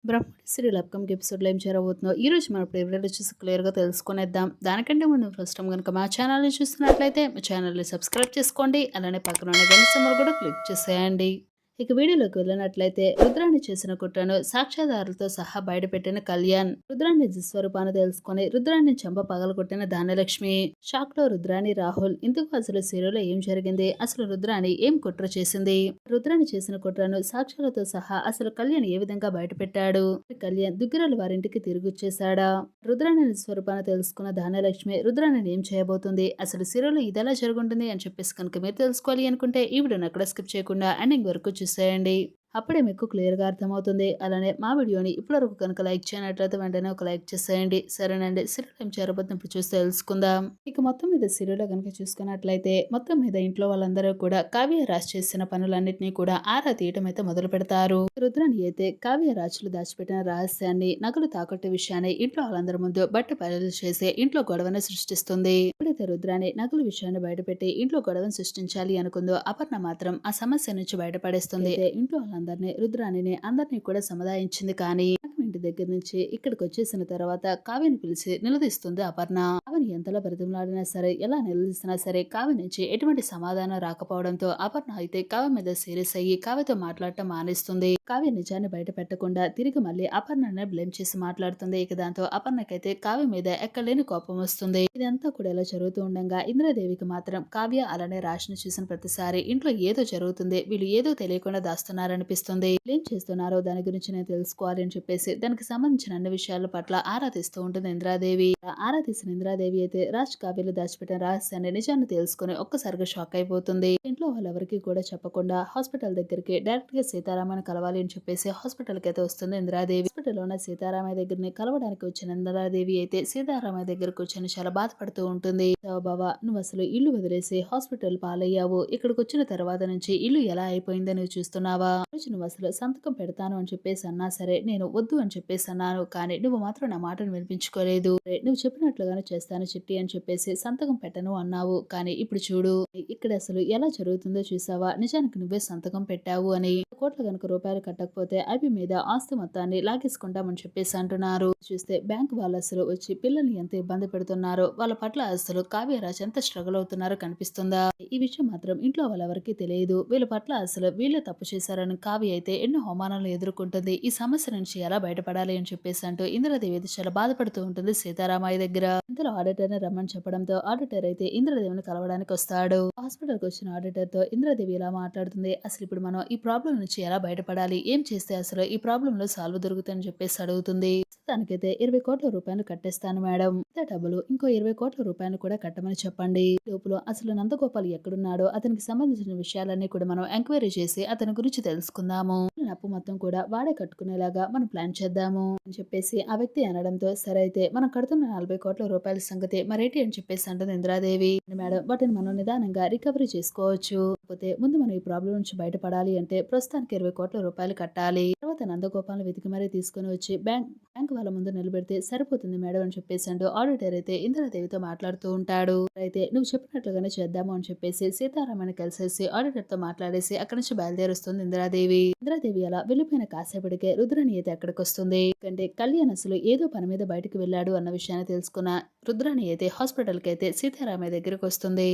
బ్రహ్మోడి serial upcoming ఎపిసోడ్‌లో ఏం జరగబోతుందో ఈరోజు మనం ఇప్పుడు వీడియోలో చూసి క్లియర్‌గా తెలుసుకునేద్దాం. దానికంటే ముందు ఫస్ట్ టైం గనుక మా ఛానల్‌ని చూస్తున్నట్లయితే మా ఛానల్‌ని సబ్స్క్రైబ్ చేసుకోండి. అలానే పక్కన ఉన్న గంట సింబల్ కూడా క్లిక్ చేసేయండి. ఇక వీడియోలోకి వెళ్ళినట్లయితే రుద్రాణి చేసిన కుట్రను సాక్ష్యాధారాలతో సహా బయటపెట్టిన కళ్యాణ్, రుద్రాణి నిజ స్వరూపాన్ని తెలుసుకొని రుద్రాణిని చంప పగలగొట్టిన ధాన్యలక్ష్మి. షాక్ లో రుద్రాణి రాహుల్ ఇందుకు అసలు సీరియల్లో ఏం జరిగింది, అసలు రుద్రాణి ఏం కుట్ర చేసింది, రుద్రాణి చేసిన కుట్రను సాక్ష్యాలతో సహా అసలు కళ్యాణ్ ఏ విధంగా బయటపెట్టాడు, కళ్యాణ్ దుగ్గిరాల వారింటికి తిరిగొచ్చేశాడా, రుద్రాణి నిజ స్వరూపాన్ని తెలుసుకున్న ధాన్యలక్ష్మి రుద్రాణిని ఏం చేయబోతుంది, అసలు సీరియల్లో ఇదెలా జరుగుంటుంది అని చెప్పేసి కనుక మీరు తెలుసుకోవాలి అనుకుంటే ఈ వీడియోని అక్కడ స్కిప్ చేయకుండా ఎండింగ్ వరకు చూసేయండి. అప్పుడే మీకు క్లియర్‌గా అర్థమవుతుంది. అలానే మా వీడియోని ఇప్పటివరకు కనుక లైక్ చేయనట్లయితే వెంటనే ఒక లైక్ చేసేయండి. సరేనండి. సీరియల్ ఏం జరగబోతుందో ఇప్పుడు చూసి తెలుసుకుందాం. ఇక మొత్తం మీద సీరియల్‌లో గనుక చూసుకున్నట్లయితే మొత్తం మీద ఇంట్లో వాళ్ళందరూ కూడా కావ్య రాజ్ చేసిన పనులన్నిటిని కూడా ఆరా తీయటం అయితే మొదలు పెడతారు. రుద్రాణి అయితే కావ్య రాజులు దాచిపెట్టిన రహస్యాన్ని, నగలు తాకట్టు విషయాన్ని ఇంట్లో వాళ్ళందరి ముందు బట్ట బయలు చేసి ఇంట్లో గొడవను సృష్టిస్తుంది. ఎప్పుడైతే రుద్రాణి నగల విషయాన్ని బయటపెట్టి ఇంట్లో గొడవను సృష్టించాలి అనుకుందో అపర్ణ మాత్రం ఆ సమస్య నుంచి బయటపడేస్తుంది. అయితే ఇంట్లో అందరినీ రుద్రాణిని అందరినీ కూడా సముదాయించింది. కానీ ఇంటి దగ్గర నుంచి ఇక్కడికి వచ్చేసిన తర్వాత కావ్యని పిలిచి నిలదీస్తుంది అపర్ణ. కావ్యని ఎంతలా బ్రతిమలాడినా సరే, ఎలా నిలదీసినా సరే కావ్య నుంచి ఎటువంటి సమాధానం రాకపోవడంతో అపర్ణ అయితే కావ్య మీద సీరియస్ అయ్యి కావ్యతో మాట్లాడటం మానేస్తుంది. కావ్య నిజాన్ని బయట పెట్టకుండా తిరిగి మళ్ళీ అపర్ణనే బ్లేమ్ చేసి మాట్లాడుతుంది. ఇక దాంతో అపర్ణకైతే కావ్య మీద ఎక్కడలేని కోపం వస్తుంది. ఇదంతా కూడా ఇలా జరుగుతూ ఉండగా ఇంద్రాదేవికి మాత్రం కావ్య అలానే రాశిని చూసిన ప్రతిసారి ఇంట్లో ఏదో జరుగుతుంది, వీళ్ళు ఏదో తెలియకుండా దాస్తున్నారనిపిస్తుంది. ఏం చేస్తున్నారో దాని గురించి నేను తెలుసుకోవాలి అని చెప్పేసి దానికి సంబంధించిన అన్ని విషయాల పట్ల ఆరా తీస్తూ ఉంటుంది ఇంద్రాదేవి. ఆరా తీసిన ఇంద్రాదేవి అయితే రాజ్ కావ్యలు దాచిపెట్టిన రహస్యాన్ని నిజాన్ని తెలుసుకుని ఒక్కసారిగా షాక్ అయిపోతుంది. ఇంట్లో వాళ్ళెవరికి కూడా చెప్పకుండా హాస్పిటల్ దగ్గరికి డైరెక్ట్ గా సీతారామని కలవాలి అని చెప్పేసి హాస్పిటల్ కి అయితే వస్తుంది ఇంద్రాదేవి. హాస్పిటల్ ఉన్న సీతారామయ్య దగ్గరని కలవడానికి వచ్చిన ఇంద్రాదేవి అయితే సీతారామయ్య దగ్గరకు వచ్చి చాలా బాధపడుతూ ఉంటుంది. బావా, నువ్వు అసలు ఇల్లు వదిలేసి హాస్పిటల్ పాలయ్యావు, ఇక్కడికి వచ్చిన తర్వాత నుంచి ఇల్లు ఎలా అయిపోయిందో నువ్వు చూస్తున్నావా, నువ్వు అసలు సంతకం పెడతాను అని చెప్పేసి అన్నా సరే నేను వద్దు అని చెప్పేసి అన్నాను, కానీ నువ్వు మాత్రం నా మాటను వినిపించుకోలేదు. నువ్వు చెప్పినట్లుగానే చేస్తాను చిట్టి అని చెప్పేసి సంతకం పెట్టను అన్నావు, కానీ ఇప్పుడు చూడు ఇక్కడ అసలు ఎలా జరుగుతుందో చూసావా, నిజానికి నువ్వే సంతకం పెట్టావు అని. కోట్ల గనుక రూపాయలు కట్టకపోతే అభి మీద ఆస్తి మొత్తాన్ని లాగేసుకుంటామని చెప్పేసి అంటున్నారు. చూస్తే బ్యాంక్ వాళ్ళు అసలు వచ్చి పిల్లల్ని ఎంత ఇబ్బంది పెడుతున్నారో, వాళ్ళ పట్ల అసలు కావ్యరాజ్ ఎంత స్ట్రగుల్ అవుతున్నారో కనిపిస్తుందా. ఈ విషయం మాత్రం ఇంట్లో వాళ్ళెవరికీ తెలియదు. వీళ్ళ పట్ల అసలు వీళ్ళే తప్పు చేశారని కావ్య అయితే ఎన్నో అవమానాలు ఎదుర్కొంటుంది. ఈ సమస్య నుంచి ఎలా బయటపడాలి అని చెప్పేసి అంటూ ఇంద్రదేవి అయితే చాలా బాధపడుతూ ఉంటుంది సీతారామయ్య దగ్గర. ఇంతలో ఆడిటర్ ని రమ్మని చెప్పడంతో ఆడిటర్ అయితే ఇంద్రదేవిని కలవడానికి వస్తాడు. హాస్పిటల్ కి వచ్చిన ఆడిటర్ తో ఇంద్రదేవి ఇలా మాట్లాడుతుంది. అసలు ఇప్పుడు మనం ఈ ప్రాబ్లం నుంచి ఎలా బయటపడాలి, ఏం చేస్తే అసలు ఈ ప్రాబ్లం లో సాల్వ్ దొరుకుతుందని చెప్పేసి అడుగుతుంది. దానికైతే 20 కోట్ల రూపాయలు కట్టేస్తాను మేడం, ఇదే డబ్బులు ఇంకో 20 కోట్ల రూపాయలు కూడా కట్టమని చెప్పండి. లోపల అసలు నందగోపాల్ ఎక్కడున్నాడో అతనికి సంబంధించిన విషయాలన్నీ కూడా మనం ఎంక్వైరీ చేసి అతని గురించి తెలుసుకుందాము. అప్పు మొత్తం కూడా వాడే కట్టుకునేలాగా మనం ప్లాన్ చేద్దాము అని చెప్పేసి ఆ వ్యక్తి అనడంతో సరే అయితే మనం కడుతున్న 40 కోట్ల రూపాయల సంగతి మరేంటి అని చెప్పేసి అంటుంది ఇంద్రాదేవి. మేడం, వాటిని మనం నిదానంగా రికవరీ చేసుకోవచ్చు, కాకపోతే ముందు మనం ఈ ప్రాబ్లం నుంచి బయటపడాలి అంటే ప్రస్తుతానికి 20 కోట్ల రూపాయలు కట్టాలి. తర్వాత నందగోపాల్ వెతికి మరీ తీసుకుని వచ్చి బ్యాంక్ వాళ్ళ ముందు నిలబెడితే సరిపోతుంది మేడం అని చెప్పేసి అంటూ ఆడిటర్ అయితే ఇంద్రాదేవితో మాట్లాడుతూ ఉంటాడు. అయితే నువ్వు చెప్పినట్లుగానే చేద్దాము అని చెప్పేసి సీతారామని కలిసేసి ఆడిటర్ తో మాట్లాడేసి అక్కడి నుంచి బయలుదేరుస్తుంది ఇంద్రాదేవి. ఇంద్రాదేవి అలా వెళ్ళిపోయిన కాసేపటికే రుద్రాణి అయితే అక్కడికి వస్తుంది. ఎందుకంటే కళ్యాణ్ అసలు ఏదో పని మీద బయటకు వెళ్ళాడు అన్న విషయాన్ని తెలుసుకున్న రుద్రాణి అయితే హాస్పిటల్ కి అయితే సీతారామయ్య దగ్గరకు వస్తుంది.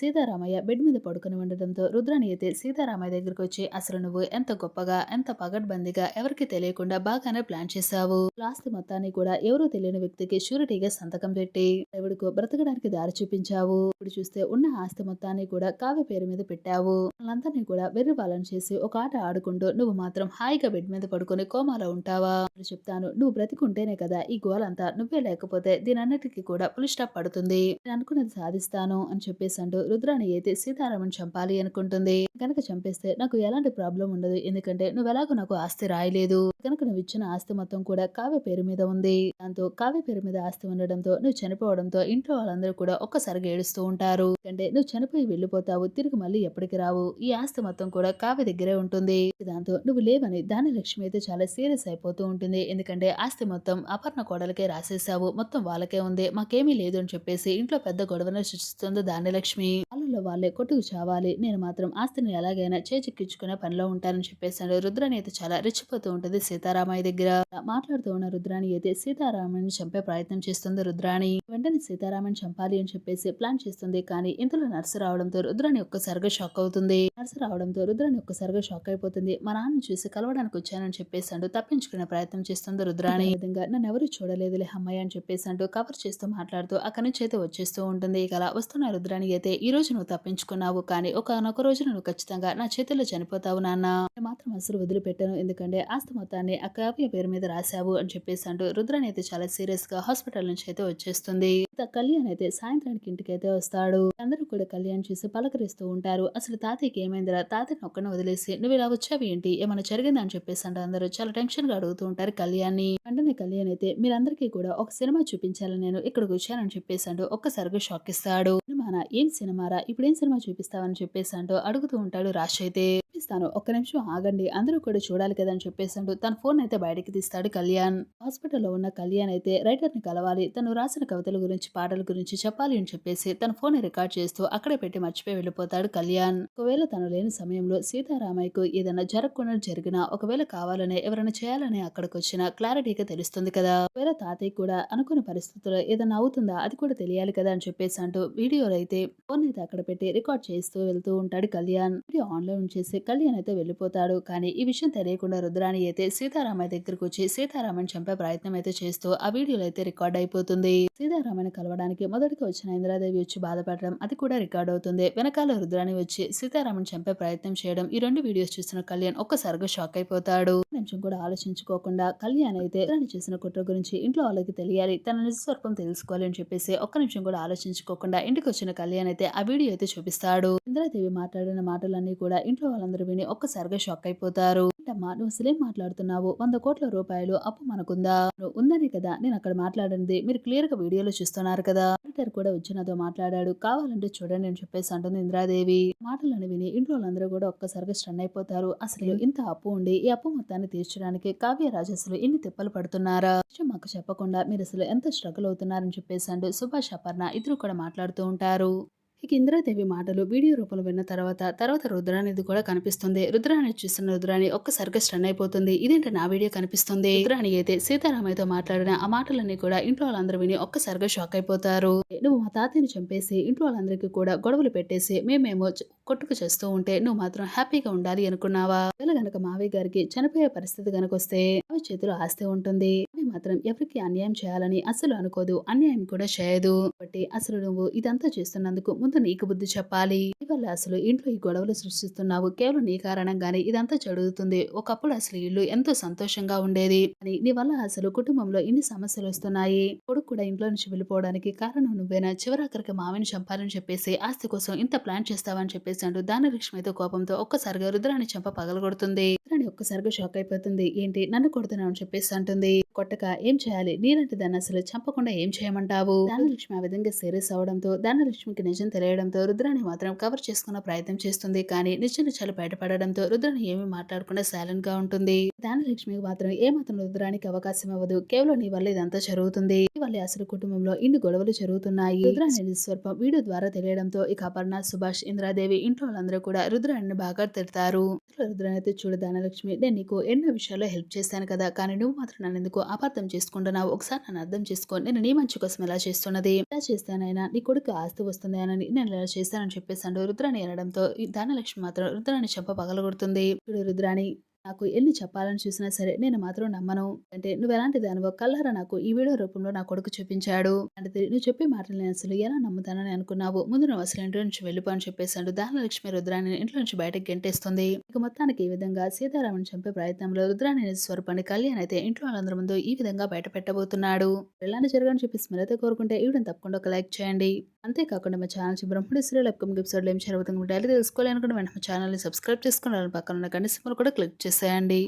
సీతారామయ్య బెడ్ మీద పడుకుని ఉండడంతో రుద్రాణి అయితే సీతారామయ్య దగ్గరకు వచ్చి అసలు నువ్వు ఎంత గొప్పగా ఎంత పగడ్బందీగా ఎవరికి తెలియకుండా బాగానే ప్లాన్ చేశావు, ఆస్తి మొత్తాన్ని కూడా ఎవరో తెలియని వ్యక్తికి షూరిటీగా సంతకం పెట్టి ఎవడికో బ్రతకడానికి దారి చూపించావు. ఇప్పుడు చూస్తే ఉన్న ఆస్తి మొత్తాన్ని కూడా కావ్య పేరు మీద పెట్టావు. వాళ్ళందరినీ కూడా వెర్రి వాళ్ళని చేసి ఒక ఆట ఆడుకుంటూ నువ్వు మాత్రం హాయిగా బెడ్ మీద పడుకుని కోమాలో ఉంటావా. చెప్తాను, నువ్వు బ్రతికుంటేనే కదా ఈ గోలంతా, నువ్వే లేకపోతే దీనన్నిటికీ కూడా ఫుల్ స్టాప్ పడుతుంది, నేను అనుకున్నది సాధిస్తాను అని చెప్పేసి అంటూ రుద్రాణి అయితే సీతారామన్ చంపాలి అనుకుంటుంది. కనుక చంపేస్తే నాకు ఎలాంటి ప్రాబ్లం ఉండదు, ఎందుకంటే నువ్వు ఎలాగో నాకు ఆస్తి రాయలేదు, కనుక నువ్వు ఇచ్చిన ఆస్తి మొత్తం కూడా కావ్య పేరు మీద ఉంది. దాంతో కావ్య పేరు మీద ఆస్తి ఉండడంతో నువ్వు చనిపోవడంతో ఇంట్లో వాళ్ళందరూ కూడా ఒక్కసారిగా ఏడుస్తూ ఉంటారు. అంటే నువ్వు చనిపోయి వెళ్ళిపోతావు, తిరిగి మళ్ళీ ఎప్పటికి రావు, ఈ ఆస్తి మొత్తం కూడా కావ్య దగ్గరే ఉంటుంది. దాంతో నువ్వు లేవని ధనలక్ష్మి అయితే చాలా సీరియస్ అయిపోతూ ఉంటుంది. ఎందుకంటే ఆస్తి మొత్తం అపర్ణ కోడలకే రాసేసావు, మొత్తం వాళ్ళకే ఉంది, మాకేమీ లేదు అని చెప్పేసి ఇంట్లో పెద్ద గొడవను సృష్టిస్తుంది ధనలక్ష్మి. వాళ్ళలో వాళ్ళే కొట్టుకు చావాలి, నేను మాత్రం ఆస్తిని ఎలాగైనా చేజిక్కించుకునే పనిలో ఉంటానని చెప్పేసాడు. రుద్రాణి అయితే చాలా రెచ్చిపోతూ ఉంటుంది సీతారామయ్య దగ్గర. మాట్లాడుతూ ఉన్న రుద్రాణి అయితే సీతారామని చంపే ప్రయత్నం చేస్తుంది. రుద్రాణి వెంటనే సీతారామని చంపాలి అని చెప్పేసి ప్లాన్ చేస్తుంది. కానీ ఇంతలో నర్సు రావడంతో రుద్రాణి ఒక్కసారిగా షాక్ అవుతుంది. నర్సు రావడంతో రుద్రాణి ఒక్కసారిగా షాక్ అయిపోతుంది. మా నాన్న చూసి కలవడానికి వచ్చానని చెప్పేసాడు తప్పించుకునే ప్రయత్నం చేస్తుంది రుద్రాణి. విధంగా నన్ను ఎవరు చూడలేదులే అమ్మాయి అని చెప్పేసి కవర్ చేస్తూ మాట్లాడుతూ అక్కడి నుంచి అయితే వచ్చేస్తూ ఉంటుంది. ఇక అలా వస్తున్న రుద్రాణి అయితే ఈ రోజు నువ్వు తప్పించుకున్నావు, కానీ ఒకనొక రోజు నువ్వు ఖచ్చితంగా నా చేతుల్లో చనిపోతావు నాన్న, నేను మాత్రం అసలు వదిలిపెట్టాను, ఎందుకంటే ఆస్తి మొత్తాన్ని ఆ కావ్య పేరు మీద రాశావు అని చెప్పేసి రుద్రాణి అయితే చాలా సీరియస్ గా హాస్పిటల్ నుంచి అయితే వచ్చేస్తుంది. కళ్యాణ్ అయితే సాయంత్రానికి ఇంటికి అయితే వస్తాడు. అందరూ కూడా కళ్యాణ్ చూసి పలకరిస్తూ ఉంటారు. అసలు తాతయ్యకి ఏమైందిరా, తాతయ్యని ఒక్కడిని వదిలేసి నువ్వు ఇలా వచ్చావు ఏంటి, ఏమైనా జరిగిందా అని చెప్పేసి అందరూ చాలా టెన్షన్ గా అడుగుతూ ఉంటారు కళ్యాణ్ని. వెంటనే కళ్యాణ్ అయితే మీరందరికీ కూడా ఒక సినిమా చూపించాలని నేను ఇక్కడికి వచ్చానని చెప్పేసి ఒక్కసారిగా షాక్ ఇస్తాడు. సినిమానా, ఏం సినిమారా, ఇప్పుడు ఏం సినిమా చూపిస్తావని చెప్పేసి అడుగుతూ ఉంటాడు. రాష్ అయితే చూపిస్తాను, ఒక్క నిమిషం ఆగండి, అందరూ కూడా చూడాలి కదా అని చెప్పేసి తన ఫోన్ అయితే బయటకి తీస్తాడు కళ్యాణ్. హాస్పిటల్లో ఉన్న కళ్యాణ్ అయితే రైటర్ ని కలవాలి, తను రాసిన కవితల గురించి పాటల గురించి చెప్పాలి అని చెప్పేసి తన ఫోన్ రికార్డ్ చేస్తూ అక్కడే పెట్టి మర్చిపోయి వెళ్ళిపోతాడు కళ్యాణ్. ఒకవేళ తను లేని సమయంలో సీతారామయ్యకు ఏదైనా జరగకుండా జరిగినా, ఒకవేళ కావాలనే ఎవరైనా చేయాలని అక్కడికి వచ్చినా క్లారిటీగా తెలుస్తుంది కదా, ఒకవేళ తాతయ్య కూడా అనుకున్న పరిస్థితుల్లో ఏదైనా అవుతుందా అది కూడా తెలియాలి కదా అని చెప్పేసి వీడియోలో అయితే ఫోన్ అయితే అక్కడ పెట్టి రికార్డ్ చేస్తూ వెళ్తూ ఉంటాడు కళ్యాణ్. వీడియో ఆన్లో ఉంచేసి కళ్యాణ్ అయితే వెళ్ళిపోతాడు. కానీ ఈ విషయం తెలియకుండా రుద్రాణి అయితే సీతారామయ్య దగ్గరకు వచ్చి సీతారామని చంపే ప్రయత్నం అయితే చేస్తూ ఆ వీడియోలో అయితే రికార్డ్ అయిపోతుంది. సీతారామని కలవడానికి మొదటిగా వచ్చిన ఇంద్రాదేవి వచ్చి బాధపడడం అది కూడా రికార్డ్ అవుతుంది. వెనకాల రుద్రాణి వచ్చి సీతారామని చంపే ప్రయత్నం చేయడం, ఈ రెండు వీడియోస్ చూసిన కళ్యాణ్ ఒక్కసారిగా షాక్ అయిపోతాడు. నిమిషం కూడా ఆలోచించుకోకుండా కళ్యాణ్ అయితే రుద్రాణి చేసిన కుట్ర గురించి ఇంట్లో వాళ్ళకి తెలియాలి, తన నిజ స్వరూపం తెలుసుకోవాలి అని చెప్పేసి ఒక్క నిమిషం కూడా ఆలోచించుకోకుండా ఇంటికి వచ్చిన కళ్యాణ్ అయితే ఆ వీడియో అయితే చూపిస్తాడు. ఇంద్రాదేవి మాట్లాడిన మాటలన్నీ కూడా ఇంట్లో వాళ్ళందరూ విని ఒక్కసారిగా షాక్ అయిపోతారు. ఏంటమ్మా నువ్వు అసలేం మాట్లాడుతున్నావు, 100 కోట్ల రూపాయలు అప్పు మనకుందా, నువ్వు ఉందనే కదా నేను అక్కడ మాట్లాడింది, మీరు క్లియర్ గా వీడియోలో చూస్తున్నారు కదా, ఆడిటర్ కూడా వచ్చి నాతో మాట్లాడాడు, కావాలంటే చూడండి అని చెప్పేసి అంటుంది ఇంద్రాదేవి. మాటలను విని ఇంట్లో వాళ్ళందరూ కూడా ఒక్కసారిగా స్టన్ అయిపోతారు. అసలు ఇంత అప్పు ఉండి ఈ అప్పు మొత్తాన్ని తీర్చడానికి కావ్య రాజస్సులు ఎన్ని తిప్పలు పడుతున్నారా, మాకు చెప్పకుండా మీరు అసలు ఎంత స్ట్రగుల్ అవుతున్నారని చెప్పేసి సుభాష్ అపర్ణ ఇద్దరు కూడా మాట్లాడుతూ ఉంటారు. ఇక ఇంద్రాదేవి మాటలు వీడియో రూపంలో విన్న తర్వాత రుద్రాణిది కూడా కనిపిస్తుంది. రుద్రాణి చూస్తున్న రుద్రాణి ఒక్కసారిగా స్టన్ అయిపోతుంది. ఇదేంటి నా వీడియో కనిపిస్తుంది. రుద్రాణి అయితే సీతారామయ్యతో మాట్లాడిన ఆ మాటలన్నీ కూడా ఇంట్లో వాళ్ళందరూ విని ఒక్కసారిగా షాక్ అయిపోతారు. నువ్వు మా తాతయ్యని చంపేసి ఇంట్లో వాళ్ళందరికీ కూడా గొడవలు పెట్టేసి మేమేమో కొట్టుకు చేస్తూ ఉంటే నువ్వు మాత్రం హ్యాపీగా ఉండాలి అనుకున్నావా, గనక మావయ్య గారికి చనిపోయే పరిస్థితి గనక వస్తే మావయ్య చేతిలో ఆస్తి ఉంటుంది, మాత్రం ఎవరికి అన్యాయం చేయాలని అసలు అనుకోదు, అన్యాయం కూడా చేయదు, కాబట్టి అసలు నువ్వు ఇదంతా చేస్తున్నందుకు ముందు నీకు బుద్ధి చెప్పాలి, ఇవల్ల అసలు ఇంట్లో ఈ గొడవలు సృష్టిస్తున్నావు, కేవలం నీ కారణంగానే ఇదంతా జరుగుతుంది, ఒకప్పుడు అసలు ఇల్లు ఎంతో సంతోషంగా ఉండేది అని నీ వల్ల అసలు కుటుంబంలో ఇన్ని సమస్యలు వస్తున్నాయి, కొడుకు కూడా ఇంట్లో నుంచి వెళ్ళిపోవడానికి కారణం నువ్వేనా, చివరాఖరికి మావిని చంపాలని చెప్పేసి ఆస్తి కోసం ఇంత ప్లాన్ చేస్తావని చెప్పేసి అంటూ ధనలక్ష్మి అయితే కోపంతో ఒక్కసారిగా రుద్రాణి చంప పగలగొడుతుంది. రుద్రాణి ఒక్కసారిగా షాక్ అయిపోతుంది. ఏంటి నన్ను కొడుతున్నావు అని చెప్పేసి అంటుంది. కొట్టక ఏం చేయాలి, నీలాంటి దాన్ని అసలు చంపకుండా ఏం చేయమంటావు, ధనలక్ష్మి ఆ విధంగా సీరియస్ అవడంతో ధనలక్ష్మికి నిజం తెలియడంతో రుద్రాణి మాత్రం కవర్ చేసుకున్న ప్రయత్నం చేస్తుంది. కానీ నిజం చాలా బయటపడడంతో రుద్రాణి ఏమీ మాట్లాడకుండా సైలెంట్ గా ఉంటుంది. ధనలక్ష్మికి మాత్రం ఏమాత్రం రుద్రానికి అవకాశం ఇవ్వదు, కేవలం నీ వల్ల ఇదంతా జరుగుతుంది, నీ వల్ల అసలు కుటుంబంలో ఇన్ని గొడవలు జరుగుతున్నాయి, రుద్రాణి స్వరూపం వీడియో ద్వారా తెలియడంతో ఇక అపర్ణ, సుభాష్, ఇంద్రాదేవి ఇంట్లో వాళ్ళందరూ కూడా రుద్రాణిని బాగా తిడతారు. రుద్రాణి అయితే చూడు ధనలక్ష్మి, నేను నీకు ఎన్నో విషయాల్లో హెల్ప్ చేశాను కదా, కానీ నువ్వు మాత్రం నన్ను ఎందుకు అపార్థం చేసుకుంటున్నావు, ఒకసారి నన్ను అర్థం చేసుకో, నేను నీ మంచి కోసం ఎలా చేస్తున్నది, ఎలా చేస్తానైనా నీ కొడుకు ఆస్తి వస్తుంది అని నేను ఇలా చేశానని చెప్పేసి రుద్రాణి అనడంతో ధనలక్ష్మి మాత్రం రుద్రాణి చెప్ప పగలగొడుతుంది. ఇప్పుడు రుద్రాణి నాకు ఎన్ని చెప్పాలని చూసినా సరే నేను మాత్రం నమ్మను, అంటే నువ్వు ఎలాంటి దానివో కల్లారా నాకు ఈ వీడియో రూపంలో నా కొడుకు చూపించాడు, అంటే నువ్వు చెప్పే మాటలు నేను అసలు ఎలా నమ్ముతానని అనుకున్నావు, ముందు నువ్వు అసలు ఇంట్లో నుంచి వెళ్ళిపో అని చెప్పేసాడు. ధనలక్ష్మి రుద్రాణిని ఇంట్లో నుంచి బయటకు గెంటేస్తుంది. ఇక మొత్తానికి ఈ విధంగా సీతారామని చంపే ప్రయత్నంలో రుద్రాణి స్వరూపాన్ని కళ్యాణ్ అయితే ఇంట్లో వాళ్ళందరి ముందు ఈ విధంగా బయట పెట్టబోతున్నాడు. ఎలాంటి జరగని చెప్పేసి మీరైతే కోరుకుంటే ఈ వీడియోని తప్పకుండా ఒక లైక్ చేయండి. అంతేకాకుండా మా ఛానల్ బ్రహ్మడి సీరియల్ అప్కమింగ్ ఎపిసోడ్లో ఏం జరుగుతుంది డైలీ తెలుసుకోవాలనుకుంటే వెంటనే మా ఛానల్ని సబ్స్క్రైబ్ చేసుకుని పక్కన ఉన్న గంట సింబల్ కూడా క్లిక్ చేసేయండి.